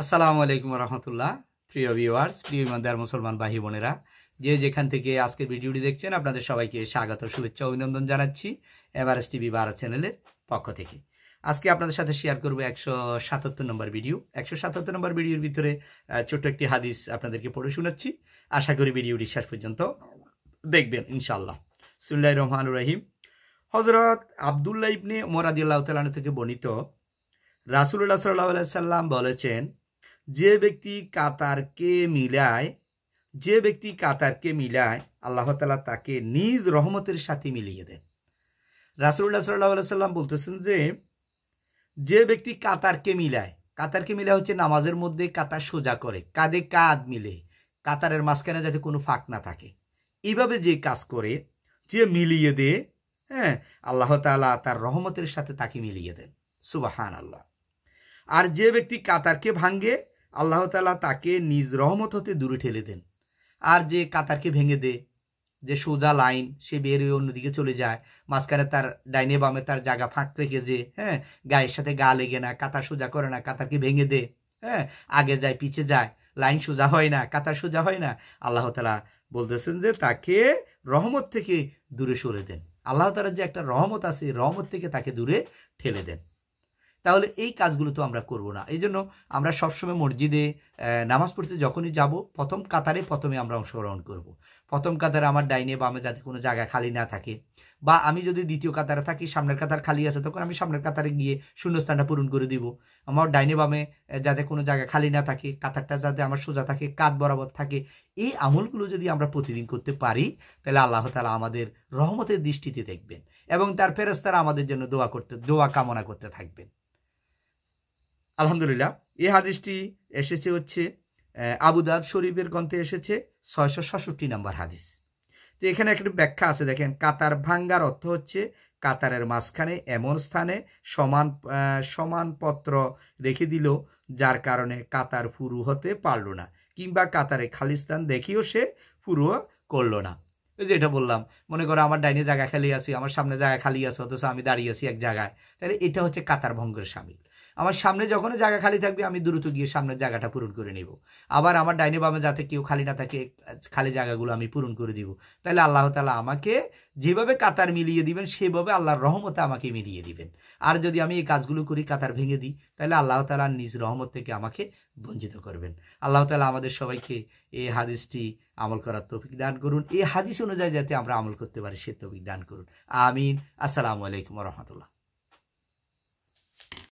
আসসালামু আলাইকুম রহমতুল্লাহ। প্রিয় ভিউয়ার্স, প্রিয় ইমানদার মুসলমান ভাই বোনেরা, যে যেখান থেকে আজকের ভিডিওটি দেখছেন আপনাদের সবাইকে স্বাগত, শুভেচ্ছা, অভিনন্দন জানাচ্ছি এভারেস্ট টিভি ভারত চ্যানেলের পক্ষ থেকে। আজকে আপনাদের সাথে শেয়ার করবো 177 নম্বর ভিডিও। 177 নম্বর ভিডিওর ভিতরে ছোট্ট একটি হাদিস আপনাদেরকে পড়ে শোনাচ্ছি। আশা করি ভিডিওটি শেষ পর্যন্ত দেখবেন ইনশাআল্লাহ। বিসমিল্লাহির রহমানির রহিম। হযরত আব্দুল্লাহ ইবনে ওমর রাদিয়াল্লাহু তাআলা আনহু থেকে বর্ণিত, রাসূলুল্লাহ সাল্লাল্লাহু আলাইহি সাল্লাম বলেছেন, যে ব্যক্তি কাতারকে মিলায় আল্লাহ তাআলা তাকে নিজ রহমতের সাথে মিলিয়ে দেন। রাসূলুল্লাহ সাল্লাল্লাহু আলাইহি সাল্লাম বলতেছেন যে ব্যক্তি কাতারকে মিলায় হচ্ছে নামাজের মধ্যে কাতার সোজা করে, কাঁধে কাঁধ মিলে, কাতারের মাঝখানে যাতে কোনো ফাঁক না থাকে, এইভাবে যে কাজ করে, যে মিলিয়ে দেয়, হ্যাঁ, আল্লাহ তাআলা তার রহমতের সাথে তাকে মিলিয়ে দেন। সুবহানাল্লাহ। আর যে ব্যক্তি কাতারকে ভাঙ্গে আল্লাহ তাআলা তাকে নিজ রহমত হতে দূরে ঠেলে দেন। আর যে কাতারকে ভেঙে দেয়, যে সোজা লাইন, সে বের হয়ে অন্যদিকে চলে যায়, মাঝখানে তার ডাইনে বামে তার জায়গা ফাঁক রেখে, যে হ্যাঁ গায়ের সাথে গা লেগে না, কাতার সোজা করে না, কাতারকে ভেঙে দেয়, হ্যাঁ আগে যায় পিছে যায়, লাইন সোজা হয় না, কাতার সোজা হয় না, আল্লাহ তাআলা বলতেছেন যে তাকে রহমত থেকে দূরে সরে দেন। আল্লাহ তাআলার যে একটা রহমত আছে, রহমত থেকে তাকে দূরে ঠেলে দেন। তাহলে এই কাজগুলো তো আমরা করব না। এই জন্য আমরা সবসময় মসজিদে নামাজ পড়তে যখনই যাব, প্রথম কাতারে প্রথমে আমরা অংশগ্রহণ করব। প্রথম কাতারে আমার ডাইনে বামে যাতে কোনো জায়গা খালি না থাকে, বা আমি যদি দ্বিতীয় কাতারে থাকি, সামনের কাতার খালি আছে, তখন আমি সামনের কাতারে গিয়ে শূন্যস্থানটা পূরণ করে দিব। আমার ডাইনে বামে যাতে কোনো জায়গা খালি না থাকে, কাতারটা যাতে আমার সোজা থাকে, কাঁধ বরাবর থাকে, এই আমলগুলো যদি আমরা প্রতিদিন করতে পারি, তাহলে আল্লাহ তাআলা আমাদের রহমতের দৃষ্টিতে দেখবেন এবং তার ফেরেশতারা আমাদের জন্য দোয়া কামনা করতে থাকবেন। আলহামদুলিল্লাহ। এই হাদিসটি এসেছে হচ্ছে আবু দাউদ শরীফের গ্রন্থে এসেছে 667 নম্বর হাদিস। তো এখানে একটা ব্যাখ্যা আছে, দেখেন। কাতার ভাঙ্গার অর্থ হচ্ছে কাতারের মাঝখানে এমন স্থানে সমান পত্র রেখে দিল যার কারণে কাতার পুরু হতে পারল না, কিংবা কাতারে খালি স্থান দেখিও সে পুরু করলো না। এই যে এটা বললাম, মনে করো আমার ডাইনে জায়গা খালি আছে, আমার সামনে জায়গা খালি আছে, অথচ আমি দাঁড়িয়ে আছি এক জায়গায়, তাহলে এটা হচ্ছে কাতার ভঙ্গের শামিল। আমার সামনে যখন জায়গা খালি থাকবে, আমি দ্রুত গিয়ে সামনের জায়গাটা পূরণ করে নেব। আবার আমার ডাইনে বামে যাতে কেউ খালি না থাকে, খালি জায়গাগুলো আমি পূরণ করে দিব। তাহলে আল্লাহ তাআলা আমাকে যেভাবে কাতার মিলিয়ে দিবেন, সেভাবে আল্লাহর রহমতে আমাকে মিলিয়ে দিবেন। আর যদি আমি এই কাজগুলো করি, কাতার ভেঙে দিই, তাহলে আল্লাহ তাআলা নিজ রহমত থেকে আমাকে বঞ্চিত করবেন। আল্লাহ তাআলা আমাদের সবাইকে এই হাদিসটি আমল করার তৌফিক দান করুন। এই হাদিস অনুযায়ী যাতে আমরা আমল করতে পারি, সে তৌফিক দান করুন। আমিন। আসসালামু আলাইকুম ওয়া রাহমাতুল্লাহ।